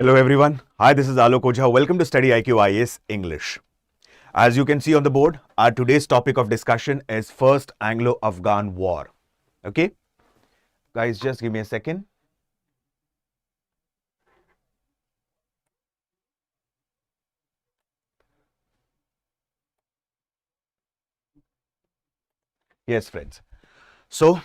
Hello everyone. Hi, this is Alok Ojha. Welcome to StudyIQ English. As you can see on the board, our today's topic of discussion is First Anglo-Afghan War. Okay? Guys, just give me a second. Yes, friends. So,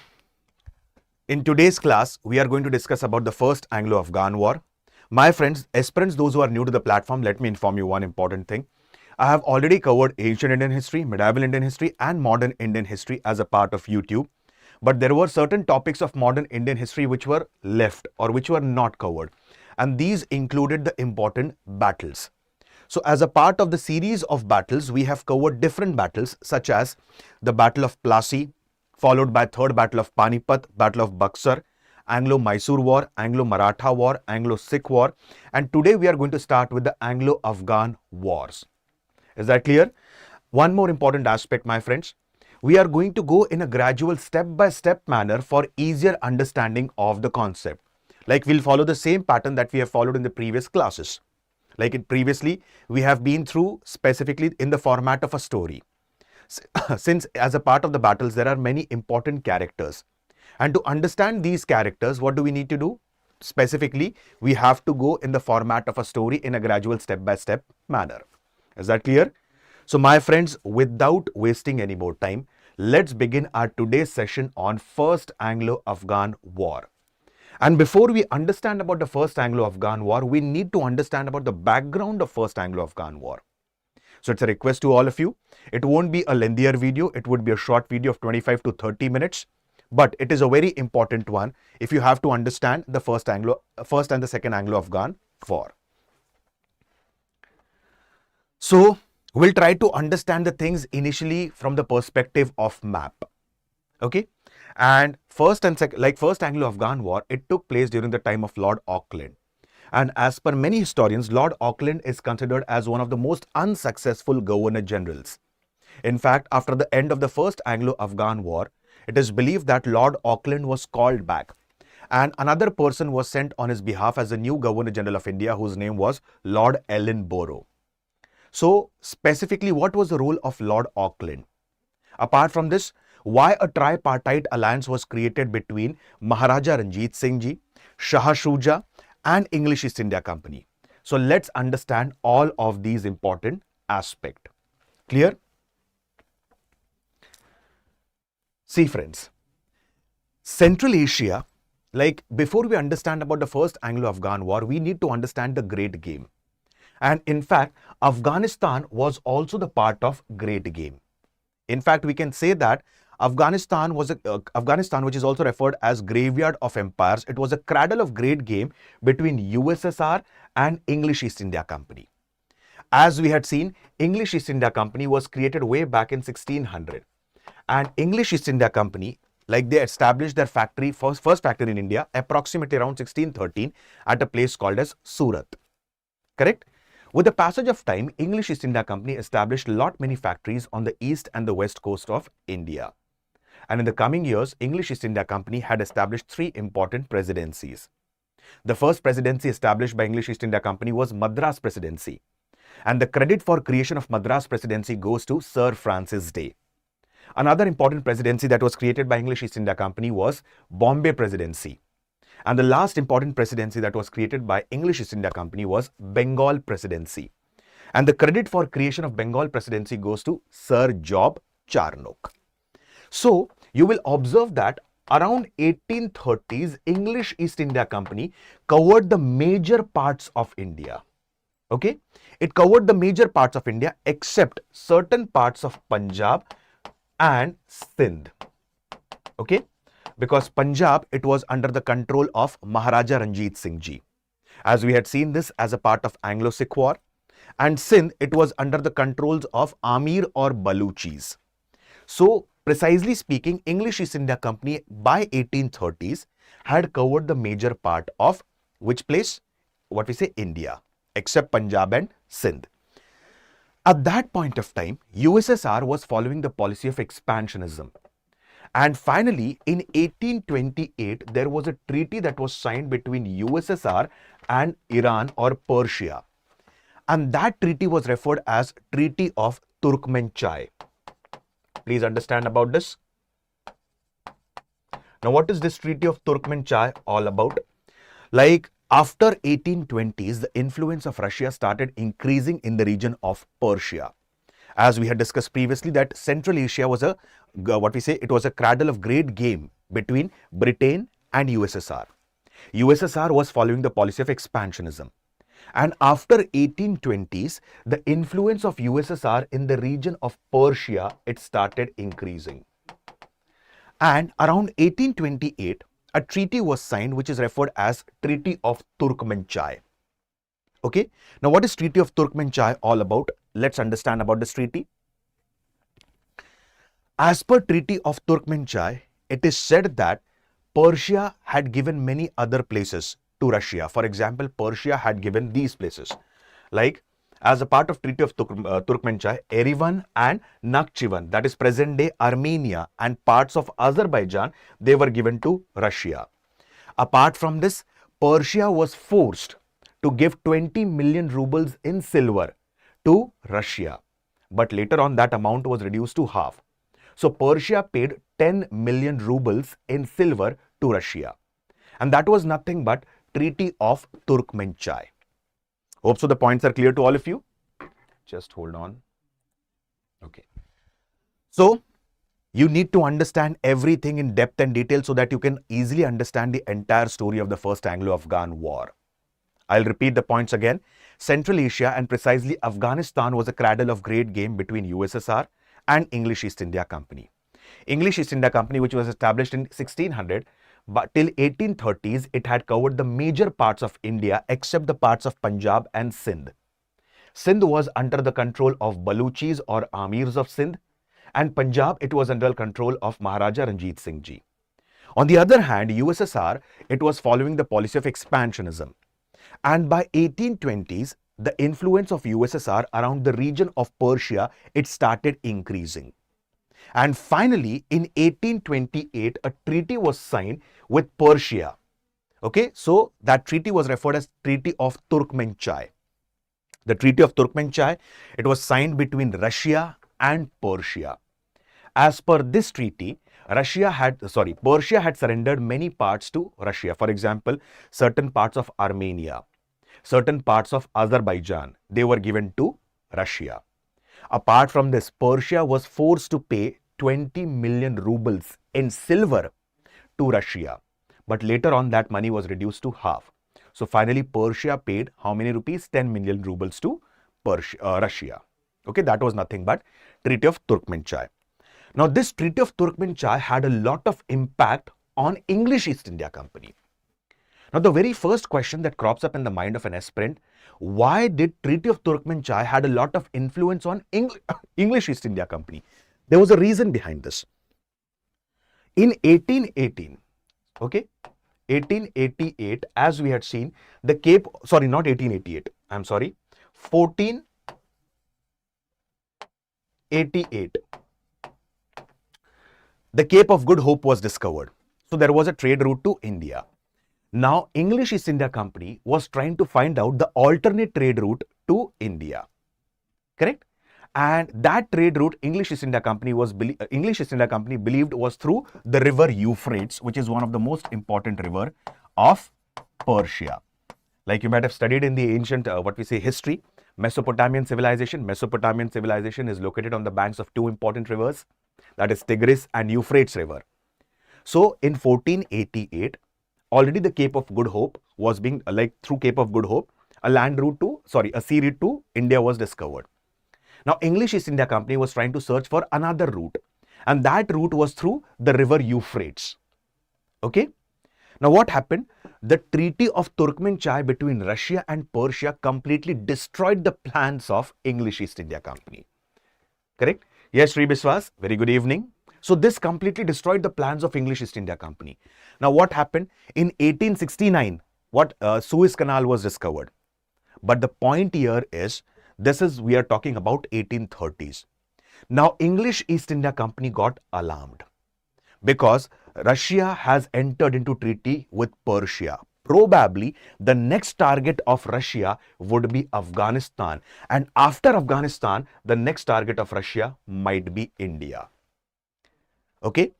in today's class, we are going to discuss about the First Anglo-Afghan War. My friends, aspirants, those who are new to the platform, let me inform you one important thing. I have already covered ancient Indian history, medieval Indian history and modern Indian history as a part of YouTube. But there were certain topics of modern Indian history which were left or which were not covered. And these included the important battles. So as a part of the series of battles, we have covered different battles such as the Battle of Plassey, followed by Third Battle of Panipat, Battle of Buxar, Anglo-Mysore War, Anglo-Maratha War, Anglo-Sikh War, and today we are going to start with the Anglo-Afghan Wars. Is that clear? One more important aspect, my friends. We are going to go in a gradual step-by-step manner for easier understanding of the concept. Like we'll follow the same pattern that we have followed in the previous classes. Like it previously, we have been through specifically in the format of a story. Since as a part of the battles, there are many important characters. And to understand these characters, what do we need to do? Specifically, we have to go in the format of a story in a gradual step-by-step manner. Is that clear? So my friends, without wasting any more time, let's begin our today's session on First Anglo-Afghan War. And before we understand about the First Anglo-Afghan War, we need to understand about the background of First Anglo-Afghan War. So it's a request to all of you. It won't be a lengthier video. It would be a short video of 25 to 30 minutes. But it is a very important one if you have to understand the First and the Second Anglo-Afghan War. So we'll try to understand the things initially from the perspective of map. Okay? And First Anglo-Afghan War, it took place during the time of Lord Auckland. And as per many historians, Lord Auckland is considered as one of the most unsuccessful governor generals. In fact, after the end of the First Anglo-Afghan War, it is believed that Lord Auckland was called back and another person was sent on his behalf as the new Governor General of India, whose name was Lord Ellenborough. So specifically, what was the role of Lord Auckland? Apart from this, why a tripartite alliance was created between Maharaja Ranjit Singh ji, Shah Shuja and English East India Company. So let's understand all of these important aspects. Clear? See friends, Central Asia, like before we understand about the First Anglo-Afghan War, we need to understand the Great Game. And in fact, Afghanistan was also the part of Great Game. In fact, we can say that Afghanistan, which is also referred as Graveyard of Empires, it was a cradle of Great Game between USSR and English East India Company. As we had seen, English East India Company was created way back in 1600. And English East India Company, like they established their factory, first factory in India, approximately around 1613 at a place called as Surat. Correct? With the passage of time, English East India Company established many factories on the east and the west coast of India. And in the coming years, English East India Company had established three important presidencies. The first presidency established by English East India Company was Madras Presidency. And the credit for creation of Madras Presidency goes to Sir Francis Day. Another important presidency that was created by English East India Company was Bombay Presidency. And the last important presidency that was created by English East India Company was Bengal Presidency. And the credit for creation of Bengal Presidency goes to Sir Job Charnock. So you will observe that around 1830s, English East India Company covered the major parts of India. Okay? It covered the major parts of India except certain parts of Punjab and Sindh. Okay? Because Punjab, it was under the control of Maharaja Ranjit Singh ji. As we had seen this as a part of Anglo-Sikh War. And Sindh, it was under the controls of Amir or Baluchis. So, precisely speaking, English East India Company by 1830s had covered the major part of which place? What we say India, except Punjab and Sindh. At that point of time, USSR was following the policy of expansionism. And finally, in 1828, there was a treaty that was signed between USSR and Iran or Persia. And that treaty was referred as Treaty of Turkmenchai. Please understand about this. Now, what is this Treaty of Turkmenchai all about? Like, after 1820s, the influence of Russia started increasing in the region of Persia. As we had discussed previously, that Central Asia was it was a cradle of great game between Britain and USSR. USSR was following the policy of expansionism. And after 1820s, the influence of USSR in the region of Persia, it started increasing. And around 1828, a treaty was signed which is referred as Treaty of Turkmenchai. Okay, now what is Treaty of Turkmenchai all about? Let's understand about this treaty. As per Treaty of Turkmenchai, it is said that Persia had given many other places to Russia. For example, Persia had given these places. Like, as a part of Treaty of Turkmenchai, Erivan and Nakhchivan, that is present-day Armenia and parts of Azerbaijan, they were given to Russia. Apart from this, Persia was forced to give 20 million rubles in silver to Russia. But later on, that amount was reduced to half. So Persia paid 10 million rubles in silver to Russia. And that was nothing but Treaty of Turkmenchai. Hope so the points are clear to all of you. Just hold on. Okay. So you need to understand everything in depth and detail so that you can easily understand the entire story of the First Anglo-Afghan War. I'll repeat the points again. Central Asia and precisely Afghanistan was a cradle of great game between USSR and English East India Company. English East India Company, which was established in 1600, but till 1830s, it had covered the major parts of India except the parts of Punjab and Sindh. Sindh was under the control of Baluchis or Amirs of Sindh, and Punjab, it was under control of Maharaja Ranjit Singh ji. On the other hand, USSR, it was following the policy of expansionism. And by 1820s, the influence of USSR around the region of Persia, it started increasing. And finally, in 1828, a treaty was signed with Persia. Okay, so that treaty was referred as Treaty of Turkmenchai. The Treaty of Turkmenchai, it was signed between Russia and Persia. As per this treaty, Persia had surrendered many parts to Russia. For example, certain parts of Armenia, certain parts of Azerbaijan, they were given to Russia. Apart from this, Persia was forced to pay 20 million rubles in silver to Russia. But later on, that money was reduced to half. So finally, Persia paid how many rupees? 10 million rubles to Russia. Okay, that was nothing but Treaty of Turkmenchai. Now, this Treaty of Turkmenchai had a lot of impact on English East India Company. Now, the very first question that crops up in the mind of an aspirant, why did Treaty of Turkmenchai had a lot of influence on English East India Company? There was a reason behind this. In 1818, okay, 1888, as we had seen, the Cape, sorry, not 1888, I'm sorry, 1488, the Cape of Good Hope was discovered. So there was a trade route to India. Now, English East India Company was trying to find out the alternate trade route to India. Correct? And that trade route English East India Company believed was through the river Euphrates, which is one of the most important river of Persia. Like you might have studied in the ancient, history, Mesopotamian civilization. Mesopotamian civilization is located on the banks of two important rivers, that is Tigris and Euphrates River. So in 1488, already the Cape of Good Hope was being, through Cape of Good Hope, a sea route to India was discovered. Now, English East India Company was trying to search for another route, and that route was through the river Euphrates. Okay? Now, what happened? The Treaty of Turkmenchai between Russia and Persia completely destroyed the plans of English East India Company. Correct? Yes, Sri Biswas, very good evening. So, this completely destroyed the plans of English East India Company. Now, what happened? In 1869, Suez Canal was discovered. But the point here is, we are talking about 1830s. Now, English East India Company got alarmed. because Russia has entered into treaty with Persia. Probably the next target of Russia would be Afghanistan, and after Afghanistan, the next target of Russia might be India. Okay.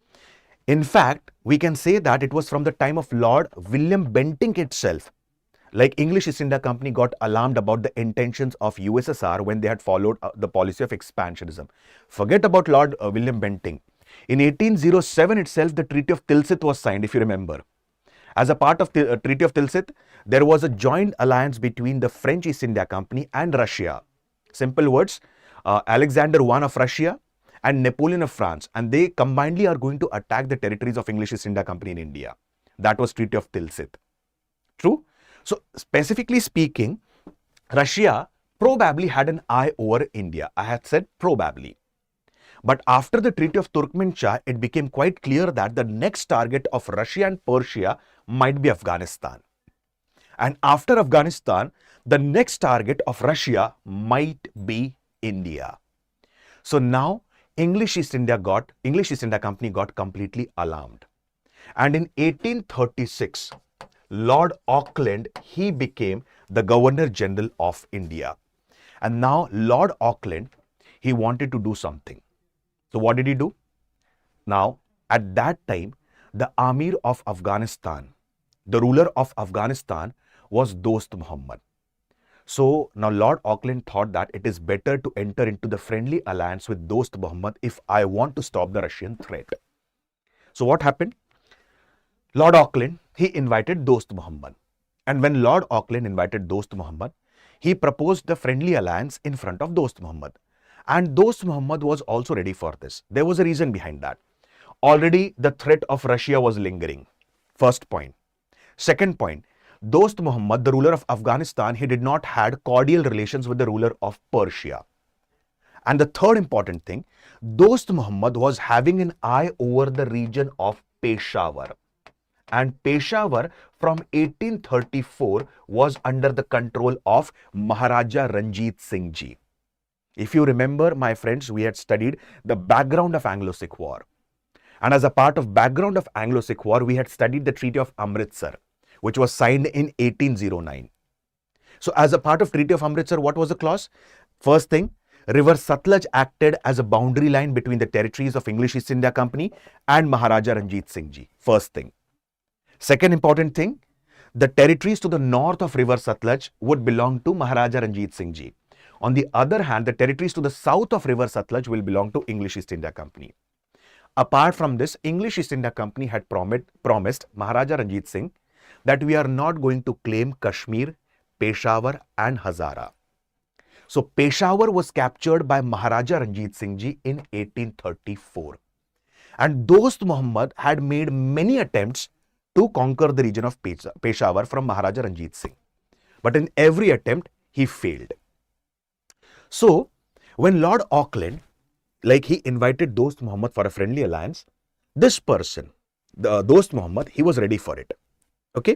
In fact, we can say that it was from the time of Lord William Bentinck itself. Like English East India Company got alarmed about the intentions of USSR when they had followed the policy of expansionism. Forget about Lord William Bentinck. In 1807 itself, the Treaty of Tilsit was signed, if you remember. As a part of the Treaty of Tilsit, there was a joint alliance between the French East India Company and Russia. Simple words, Alexander I of Russia and Napoleon of France, and they combinedly are going to attack the territories of English East India Company in India. That was Treaty of Tilsit. True? So, specifically speaking, Russia probably had an eye over India. I had said probably. But after the Treaty of Turkmenchay, it became quite clear that the next target of Russia and Persia might be Afghanistan. And after Afghanistan, the next target of Russia might be India. So now, English East India Company got completely alarmed. And in 1836, Lord Auckland, he became the Governor General of India. And now Lord Auckland, he wanted to do something. So what did he do? Now, at that time, the Amir of Afghanistan, the ruler of Afghanistan was Dost Muhammad. So now Lord Auckland thought that it is better to enter into the friendly alliance with Dost Muhammad if I want to stop the Russian threat. So what happened? Lord Auckland, he invited Dost Muhammad. And when Lord Auckland invited Dost Muhammad, he proposed the friendly alliance in front of Dost Muhammad. And Dost Muhammad was also ready for this. There was a reason behind that. Already the threat of Russia was lingering. First point. Second point, Dost Muhammad, the ruler of Afghanistan, he did not had cordial relations with the ruler of Persia. And the third important thing, Dost Muhammad was having an eye over the region of Peshawar. And Peshawar from 1834 was under the control of Maharaja Ranjit Singh ji. If you remember, my friends, we had studied the background of Anglo-Sikh War. And as a part of background of Anglo-Sikh War, we had studied the Treaty of Amritsar, which was signed in 1809. So as a part of Treaty of Amritsar, what was the clause? First thing, River Satluj acted as a boundary line between the territories of English East India Company and Maharaja Ranjit Singh ji. First thing. Second important thing, the territories to the north of River Satluj would belong to Maharaja Ranjit Singh ji. On the other hand, the territories to the south of River Satluj will belong to English East India Company. Apart from this, English East India Company had promised Maharaja Ranjit Singh that we are not going to claim Kashmir, Peshawar and Hazara. So Peshawar was captured by Maharaja Ranjit Singh ji in 1834. And Dost Muhammad had made many attempts to conquer the region of Peshawar from Maharaja Ranjit Singh. But in every attempt, he failed. So, when Lord Auckland, he invited Dost Muhammad for a friendly alliance, this person, the Dost Muhammad, he was ready for it. Okay?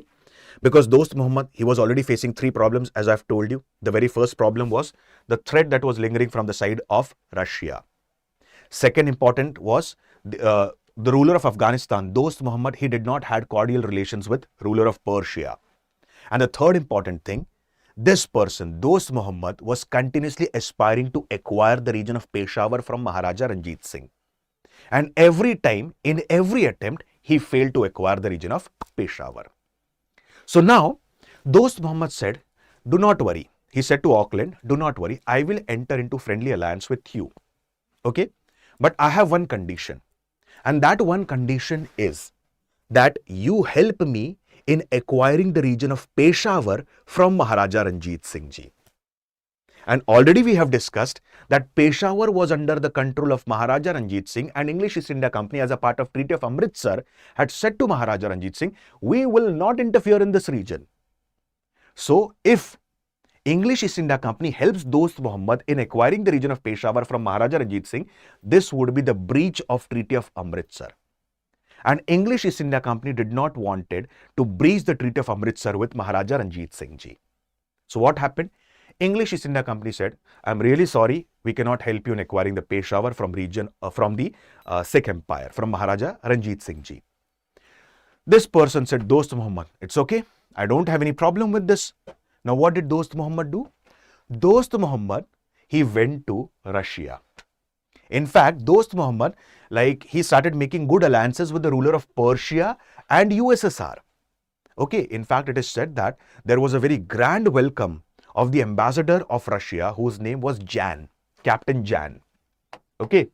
Because Dost Muhammad, he was already facing three problems, as I've told you. The very first problem was the threat that was lingering from the side of Russia. Second important was the ruler of Afghanistan, Dost Muhammad, he did not had cordial relations with ruler of Persia. And the third important thing, this person, Dost Muhammad, was continuously aspiring to acquire the region of Peshawar from Maharaja Ranjit Singh. And every time, in every attempt, he failed to acquire the region of Peshawar. So now, Dost Muhammad said, do not worry. He said to Auckland, do not worry, I will enter into friendly alliance with you. Okay? But I have one condition. And that one condition is that you help me in acquiring the region of Peshawar from Maharaja Ranjit Singh ji. And already we have discussed that Peshawar was under the control of Maharaja Ranjit Singh, and English East India Company, as a part of Treaty of Amritsar, had said to Maharaja Ranjit Singh, we will not interfere in this region. So if English East India Company helps Dost Muhammad in acquiring the region of Peshawar from Maharaja Ranjit Singh, this would be the breach of Treaty of Amritsar. And English East India Company did not wanted to breach the Treaty of Amritsar with Maharaja Ranjit Singh ji. So what happened? English East India Company said, I'm really sorry, We cannot help you in acquiring the Peshawar from the Sikh Empire, from Maharaja Ranjit Singh ji. This person said, Dost Muhammad, it's okay. I don't have any problem with this. Now, what did Dost Muhammad do? Dost Muhammad, he went to Russia. In fact, Dost Muhammad, he started making good alliances with the ruler of Persia and USSR. Okay, in fact, it is said that there was a very grand welcome of the ambassador of Russia, whose name was Jan, Captain Jan. Okay.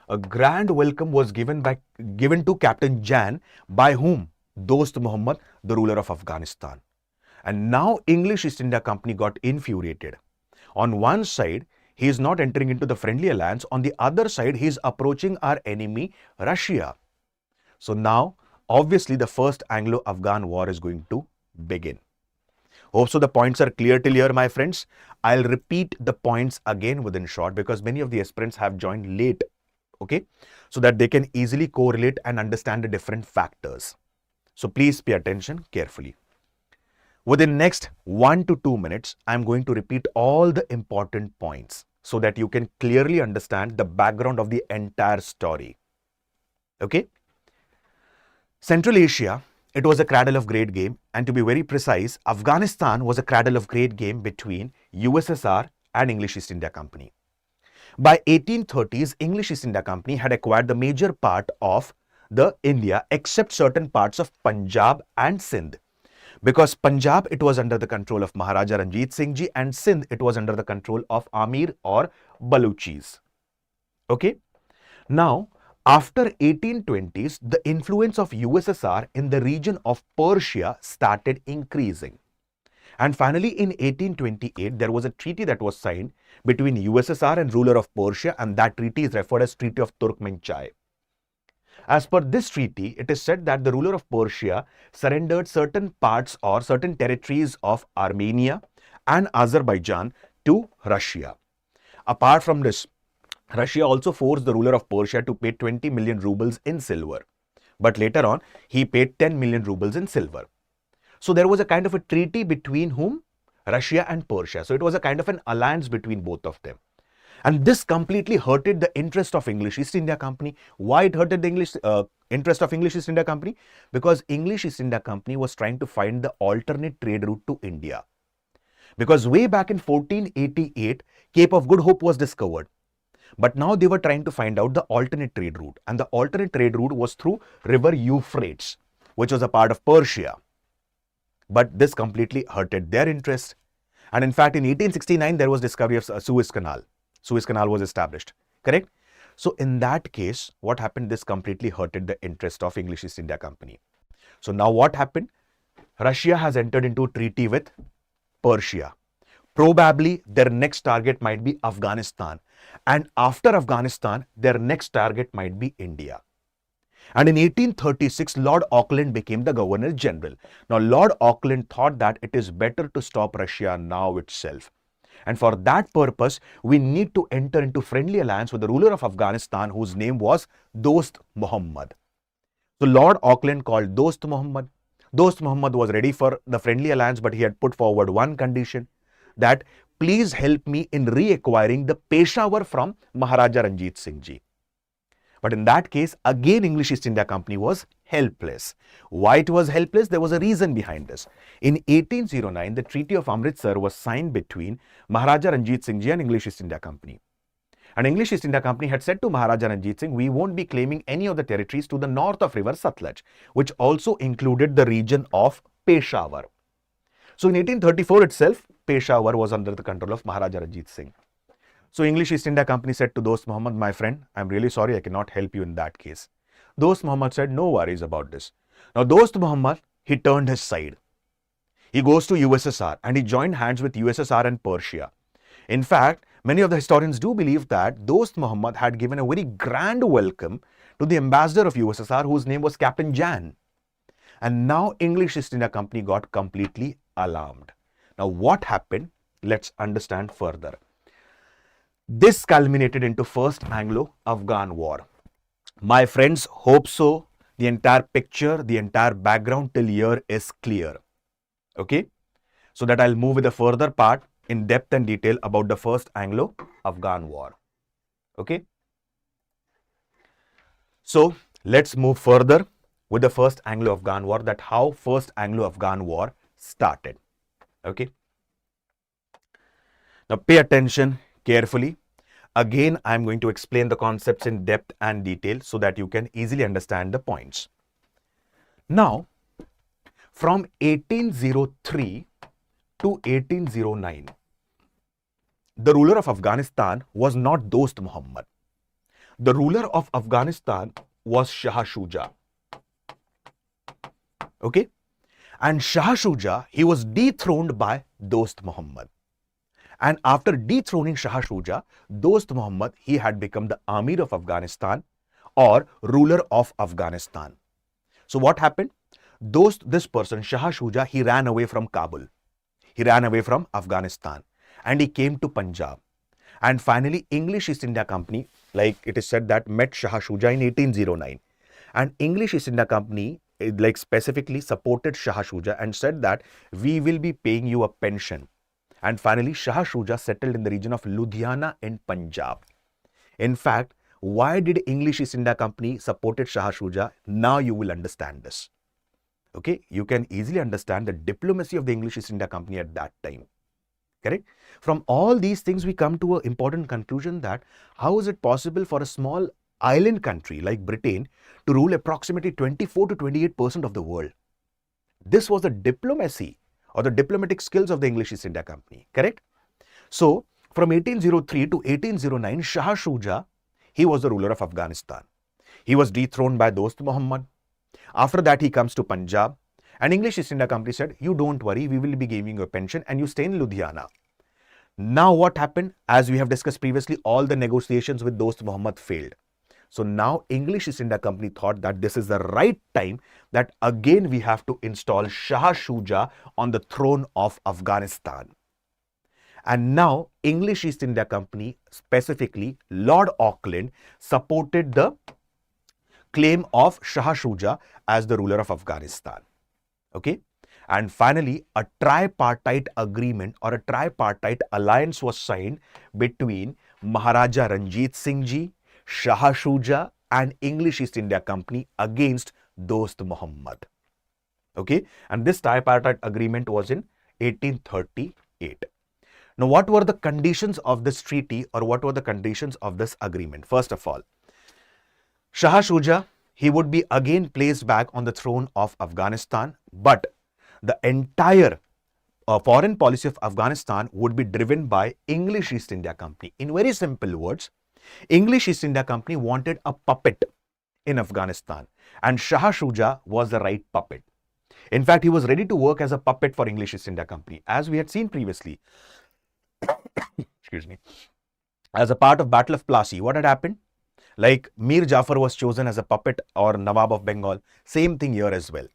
A grand welcome was given to Captain Jan by whom? Dost Muhammad, the ruler of Afghanistan. And now English East India Company got infuriated. On one side, he is not entering into the friendly alliance. On the other side, he is approaching our enemy, Russia. So now, obviously, the first Anglo-Afghan war is going to begin. Hope so the points are clear till here, my friends. I'll repeat the points again within short because many of the aspirants have joined late. Okay, so that they can easily correlate and understand the different factors. So please pay attention carefully. Within next 1 to 2 minutes, I'm going to repeat all the important points so that you can clearly understand the background of the entire story. Okay? Central Asia, it was a cradle of great game, and to be very precise, Afghanistan was a cradle of great game between USSR and English East India Company. By 1830s, English East India Company had acquired the major part of the India except certain parts of Punjab and Sindh. Because Punjab, it was under the control of Maharaja Ranjit Singh ji, and Sindh, it was under the control of Amir or Baluchis. Okay. Now, after 1820s, the influence of USSR in the region of Persia started increasing. And finally, in 1828, there was a treaty that was signed between USSR and ruler of Persia, and that treaty is referred as Treaty of Turkmenchai. As per this treaty, it is said that the ruler of Persia surrendered certain parts or certain territories of Armenia and Azerbaijan to Russia. Apart from this, Russia also forced the ruler of Persia to pay 20 million rubles in silver. But later on, he paid 10 million rubles in silver. So there was a kind of a treaty between whom? Russia and Persia. So it was a kind of an alliance between both of them. And this completely hurted the interest of English East India Company. Why it hurted the interest of English East India Company? Because English East India Company was trying to find the alternate trade route to India. Because way back in 1488, Cape of Good Hope was discovered. But now they were trying to find out the alternate trade route. And the alternate trade route was through river Euphrates, which was a part of Persia. But this completely hurted their interest. And in fact, in 1869, there was discovery of Suez Canal. Suez Canal was established, correct? So in that case, what happened? This completely hurted the interest of English East India Company. So now what happened? Russia has entered into a treaty with Persia. Probably their next target might be Afghanistan. And after Afghanistan, their next target might be India. And in 1836, Lord Auckland became the Governor General. Now, Lord Auckland thought that it is better to stop Russia now itself. And for that purpose, we need to enter into friendly alliance with the ruler of Afghanistan, whose name was Dost Muhammad. So Lord Auckland called Dost Muhammad. Dost Muhammad was ready for the friendly alliance, but he had put forward one condition, that please help me in reacquiring the Peshawar from Maharaja Ranjit Singh ji. But in that case, again English East India Company was helpless. Why it was helpless? There was a reason behind this. In 1809, the Treaty of Amritsar was signed between Maharaja Ranjit Singh ji and English East India Company. And English East India Company had said to Maharaja Ranjit Singh, we won't be claiming any of the territories to the north of river Satluj, which also included the region of Peshawar. So in 1834 itself, Peshawar was under the control of Maharaja Ranjit Singh. So English East India Company said to Dost Muhammad, my friend, I'm really sorry, I cannot help you in that case. Dost Muhammad said, no worries about this. Now Dost Muhammad, he turned his side. He goes to USSR and he joined hands with USSR and Persia. In fact, many of the historians do believe that Dost Muhammad had given a very grand welcome to the ambassador of USSR, whose name was Captain Jan. And now English East India Company got completely alarmed. Now what happened? Let's understand further. This culminated into First Anglo-Afghan War. My friends, hope so. The entire picture, the entire background till here is clear. Okay? So that I'll move with the further part. in depth and detail about the first Anglo-Afghan war. Okay. So let's move further with the first Anglo-Afghan war, that how first Anglo-Afghan war started. Okay. Now pay attention carefully. Again, I'm going to explain the concepts in depth and detail so that you can easily understand the points. Now, from 1803 to 1809, the ruler of Afghanistan was not Dost Muhammad. The ruler of Afghanistan was Shah Shuja. Okay? And Shah Shuja, he was dethroned by Dost Muhammad. And after dethroning Shah Shuja, Dost Muhammad, he had become the Amir of Afghanistan or ruler of Afghanistan. So what happened? This person, Shah Shuja, he ran away from Kabul. He ran away from Afghanistan and he came to Punjab. And finally, English East India Company, like it is said, that met Shah Shuja in 1809. And English East India Company, like specifically supported Shah Shuja and said that we will be paying you a pension. And finally, Shah Shuja settled in the region of Ludhiana in Punjab. In fact, why did English East India Company supported Shah Shuja? Now you will understand this. Okay, you can easily understand the diplomacy of the English East India Company at that time. Correct? From all these things, we come to an important conclusion that how is it possible for a small island country like Britain to rule approximately 24 to 28% of the world? This was the diplomacy or the diplomatic skills of the English East India Company. Correct? So, from 1803 to 1809, Shah Shuja, he was the ruler of Afghanistan. He was dethroned by Dost Muhammad. After that, he comes to Punjab. And English East India Company said, you don't worry, we will be giving you a pension and you stay in Ludhiana. Now what happened? As we have discussed previously, all the negotiations with Dost Muhammad failed. So now English East India Company thought that this is the right time that again we have to install Shah Shuja on the throne of Afghanistan. And now English East India Company, specifically Lord Auckland, supported the claim of Shah Shuja as the ruler of Afghanistan. Okay. And finally, a tripartite agreement or a tripartite alliance was signed between Maharaja Ranjit Singh ji, Shah Shuja and English East India Company against Dost Muhammad. Okay. And this tripartite agreement was in 1838. Now, what were the conditions of this treaty or what were the conditions of this agreement? First of all, Shah Shuja, he would be again placed back on the throne of Afghanistan, but the entire foreign policy of Afghanistan would be driven by English East India Company. In very simple words, English East India Company wanted a puppet in Afghanistan and Shah Shuja was the right puppet. In fact, he was ready to work as a puppet for English East India Company, as we had seen previously. Excuse me. As a part of Battle of Plassey, what had happened? Like Mir Jafar was chosen as a puppet or Nawab of Bengal. Same thing here as well.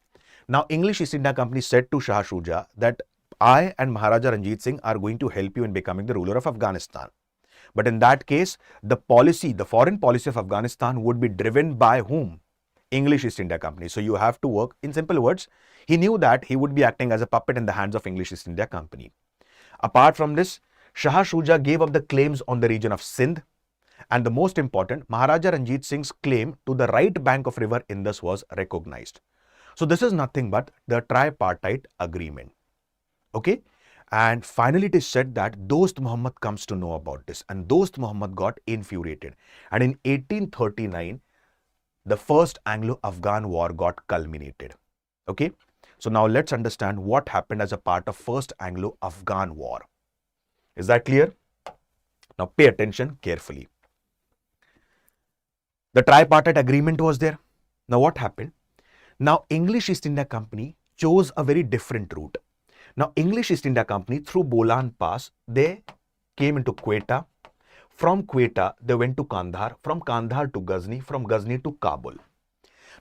Now, English East India Company said to Shah Shuja that I and Maharaja Ranjit Singh are going to help you in becoming the ruler of Afghanistan. But in that case, the foreign policy of Afghanistan would be driven by whom? English East India Company. So you have to work, in simple words, he knew that he would be acting as a puppet in the hands of English East India Company. Apart from this, Shah Shuja gave up the claims on the region of Sindh. And the most important, Maharaja Ranjit Singh's claim to the right bank of river Indus was recognized. So this is nothing but the tripartite agreement. Okay. And finally, it is said that Dost Muhammad comes to know about this and Dost Muhammad got infuriated. And in 1839, the first Anglo-Afghan war got culminated. Okay. So now let's understand what happened as a part of first Anglo-Afghan war. Is that clear? Now pay attention carefully. The tripartite agreement was there. Now what happened? Now English East India Company chose a very different route. Now English East India Company through Bolan Pass, they came into Quetta. From Quetta, they went to Kandahar. From Kandahar to Ghazni. From Ghazni to Kabul.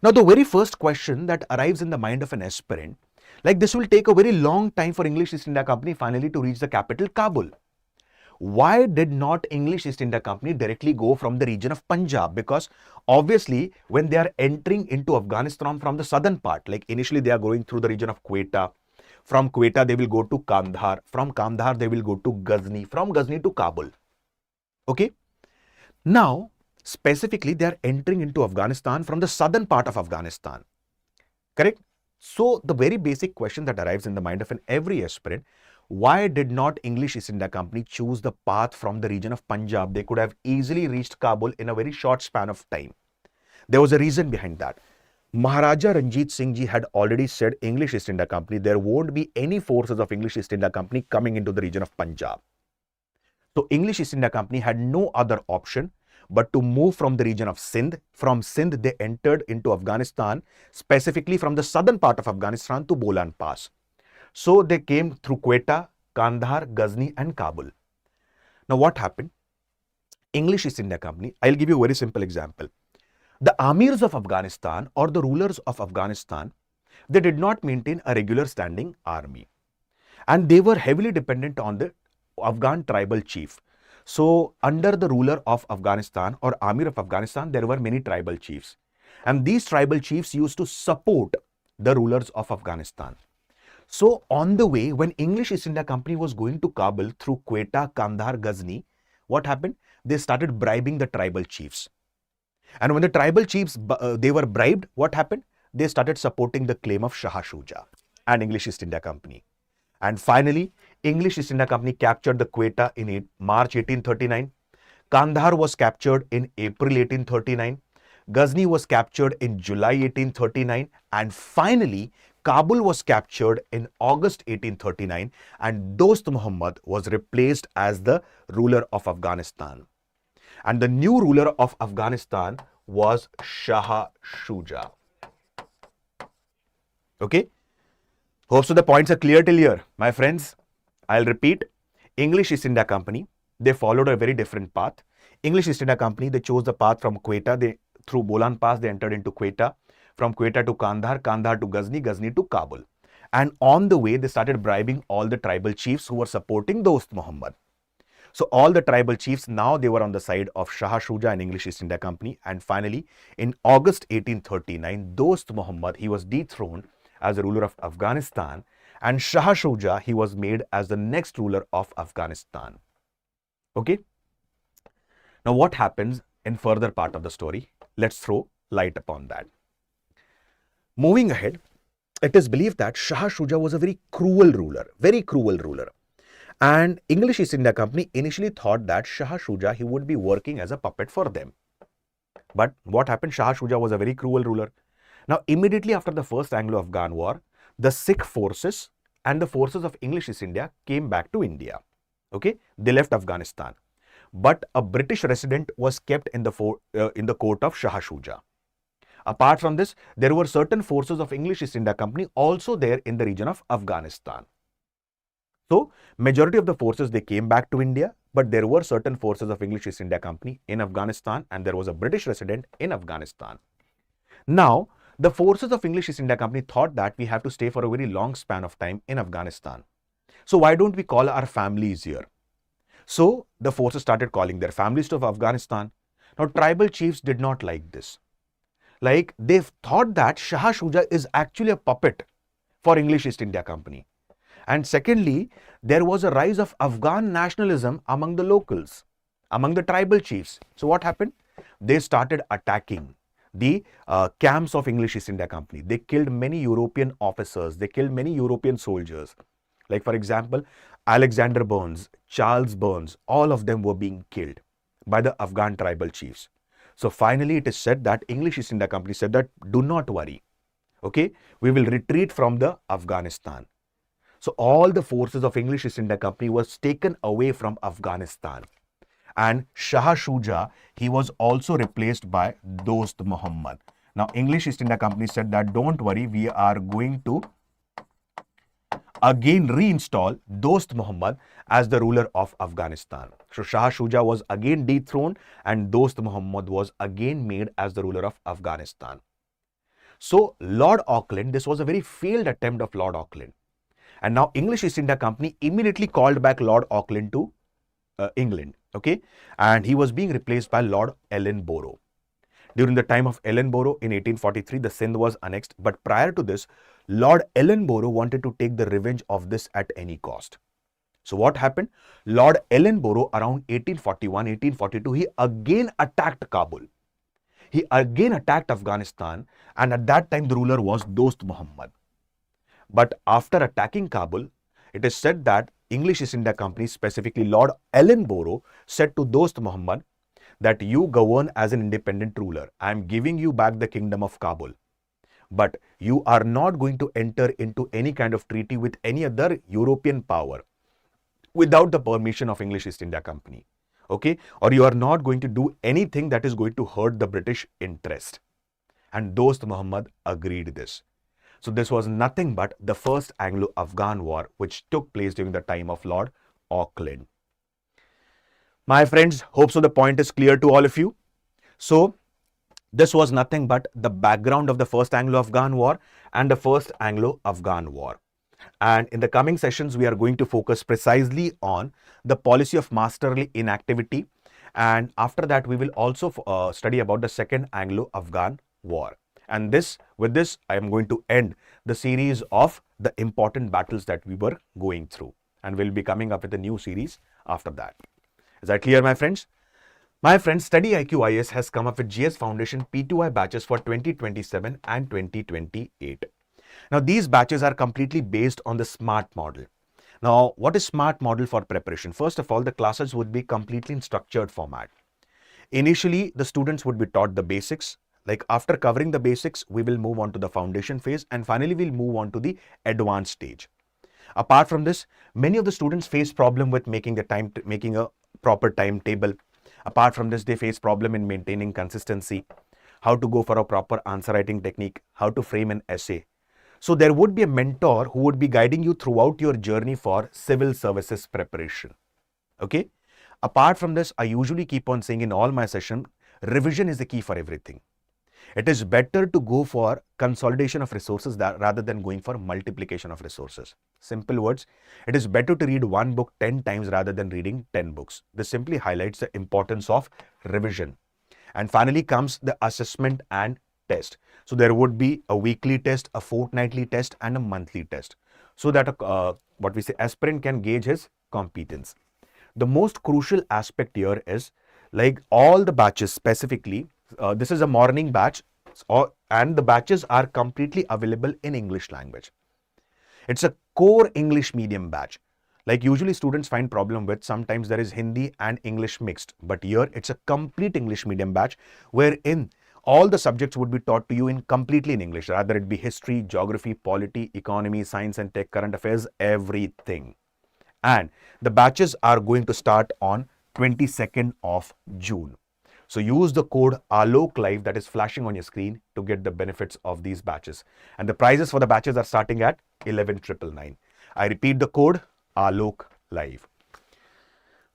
Now the very first question that arrives in the mind of an aspirant, like this will take a very long time for English East India Company finally to reach the capital Kabul. Why did not English East India Company directly go from the region of Punjab? Because obviously when they are entering into Afghanistan from the southern part, like initially they are going through the region of Quetta. From Quetta, they will go to Kandahar. From Kandahar, they will go to Ghazni. From Ghazni to Kabul. Okay. Now, specifically, they are entering into Afghanistan from the southern part of Afghanistan. Correct? So, the very basic question that arrives in the mind of every aspirant, why did not English East India Company choose the path from the region of Punjab? They could have easily reached Kabul in a very short span of time. There was a reason behind that. Maharaja Ranjit Singh ji had already said English East India Company, there won't be any forces of English East India Company coming into the region of Punjab. So English East India Company had no other option but to move from the region of Sindh. From Sindh, they entered into Afghanistan, specifically from the southern part of Afghanistan to Bolan Pass. So they came through Quetta, Kandahar, Ghazni and Kabul. Now what happened? English East India Company, I'll give you a very simple example. The amirs of Afghanistan or the rulers of Afghanistan, they did not maintain a regular standing army. And they were heavily dependent on the Afghan tribal chief. So under the ruler of Afghanistan or Amir of Afghanistan, there were many tribal chiefs. And these tribal chiefs used to support the rulers of Afghanistan. So on the way, when English East India Company was going to Kabul through Quetta, Kandahar, Ghazni, what happened? They started bribing the tribal chiefs. And when the tribal chiefs, they were bribed, what happened? They started supporting the claim of Shah Shuja and English East India Company. And finally, English East India Company captured the Quetta in March 1839. Kandahar was captured in April 1839. Ghazni was captured in July 1839. And finally, Kabul was captured in August 1839. And Dost Muhammad was replaced as the ruler of Afghanistan. And the new ruler of Afghanistan was Shah Shuja. Okay. Hope so the points are clear till here. My friends, I'll repeat. English East India Company, they followed a very different path. English East India Company, they chose the path from Quetta. Through Bolan Pass, they entered into Quetta. From Quetta to Kandahar, Kandahar to Ghazni, Ghazni to Kabul. And on the way, they started bribing all the tribal chiefs who were supporting Dost Muhammad. So all the tribal chiefs, now they were on the side of Shah Shuja and English East India Company. And finally, in August 1839, Dost Muhammad, he was dethroned as the ruler of Afghanistan, and Shah Shuja, he was made as the next ruler of Afghanistan. Okay. Now what happens in further part of the story? Let's throw light upon that. Moving ahead, it is believed that Shah Shuja was a very cruel ruler. And English East India Company initially thought that Shah Shuja, he would be working as a puppet for them. But what happened? Shah Shuja was a very cruel ruler. Now, immediately after the First Anglo-Afghan War, the Sikh forces and the forces of English East India came back to India. Okay, they left Afghanistan. But a British resident was kept in the court of Shah Shuja. Apart from this, there were certain forces of English East India Company also there in the region of Afghanistan. So, majority of the forces, they came back to India, but there were certain forces of English East India Company in Afghanistan and there was a British resident in Afghanistan. Now, the forces of English East India Company thought that we have to stay for a very long span of time in Afghanistan. So why don't we call our families here? So the forces started calling their families to Afghanistan. Now tribal chiefs did not like this. Like they thought that Shah Shuja is actually a puppet for English East India Company. And secondly, there was a rise of Afghan nationalism among the locals, among the tribal chiefs. So what happened? They started attacking the camps of English East India Company. They killed many European officers. They killed many European soldiers. Like for example, Alexander Burnes, Charles Burnes, all of them were being killed by the Afghan tribal chiefs. So finally, it is said that English East India Company said that do not worry. Okay, we will retreat from the Afghanistan. So all the forces of English East India Company was taken away from Afghanistan. And Shah Shuja, he was also replaced by Dost Muhammad. Now, English East India Company said that don't worry, we are going to again reinstall Dost Muhammad as the ruler of Afghanistan. So Shah Shuja was again dethroned and Dost Muhammad was again made as the ruler of Afghanistan. So Lord Auckland, this was a very failed attempt of Lord Auckland. And now English East India Company immediately called back Lord Auckland to England. Okay, and he was being replaced by Lord Ellenborough. During the time of Ellenborough in 1843, the Sindh was annexed. But prior to this, Lord Ellenborough wanted to take the revenge of this at any cost. So what happened? Lord Ellenborough around 1841, 1842, he again attacked Kabul. He again attacked Afghanistan, and at that time the ruler was Dost Muhammad. But after attacking Kabul, it is said that English East India Company, specifically Lord Ellenborough, said to Dost Muhammad that you govern as an independent ruler. I am giving you back the kingdom of Kabul. But you are not going to enter into any kind of treaty with any other European power without the permission of English East India Company. Okay? Or you are not going to do anything that is going to hurt the British interest. And Dost Muhammad agreed this. So this was nothing but the first Anglo-Afghan war, which took place during the time of Lord Auckland. My friends, hope so the point is clear to all of you. So this was nothing but the background of the first Anglo-Afghan war and the first Anglo-Afghan war. And in the coming sessions, we are going to focus precisely on the policy of masterly inactivity. And after that, we will also study about the second Anglo-Afghan war. And with this, I am going to end the series of the important battles that we were going through. And we'll be coming up with a new series after that. Is that clear, my friends? My friends, StudyIQ IAS has come up with GS Foundation P2I batches for 2027 and 2028. Now, these batches are completely based on the SMART model. Now, what is SMART model for preparation? First of all, the classes would be completely in structured format. Initially, the students would be taught the basics. Like after covering the basics, we will move on to the foundation phase, and finally we'll move on to the advanced stage. Apart from this, many of the students face problem with making a proper timetable. Apart from this, they face problem in maintaining consistency, how to go for a proper answer writing technique, how to frame an essay. So there would be a mentor who would be guiding you throughout your journey for civil services preparation. Okay. Apart from this, I usually keep on saying in all my sessions, revision is the key for everything. It is better to go for consolidation of resources rather than going for multiplication of resources. Simple words, it is better to read one book 10 times rather than reading 10 books. This simply highlights the importance of revision. And finally comes the assessment and test. So there would be a weekly test, a fortnightly test, and a monthly test, so that aspirant can gauge his competence. The most crucial aspect here is like all the batches specifically. This is a morning batch, and the batches are completely available in English language. It's a core English medium batch. Like usually students find problem with, sometimes there is Hindi and English mixed, but here it's a complete English medium batch wherein all the subjects would be taught to you completely in English, rather it be history, geography, polity, economy, science and tech, current affairs, everything. And the batches are going to start on 22nd of June. So use the code Alok Live that is flashing on your screen to get the benefits of these batches. And the prices for the batches are starting at 11,999. I repeat the code Alok Live.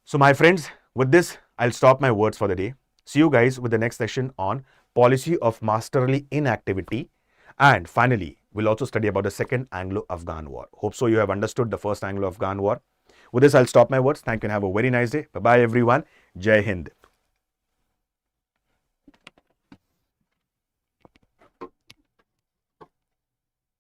So my friends, with this, I'll stop my words for the day. See you guys with the next session on policy of masterly inactivity. And finally, we'll also study about the second Anglo-Afghan war. Hope so you have understood the first Anglo-Afghan war. With this, I'll stop my words. Thank you and have a very nice day. Bye-bye everyone. Jai Hind.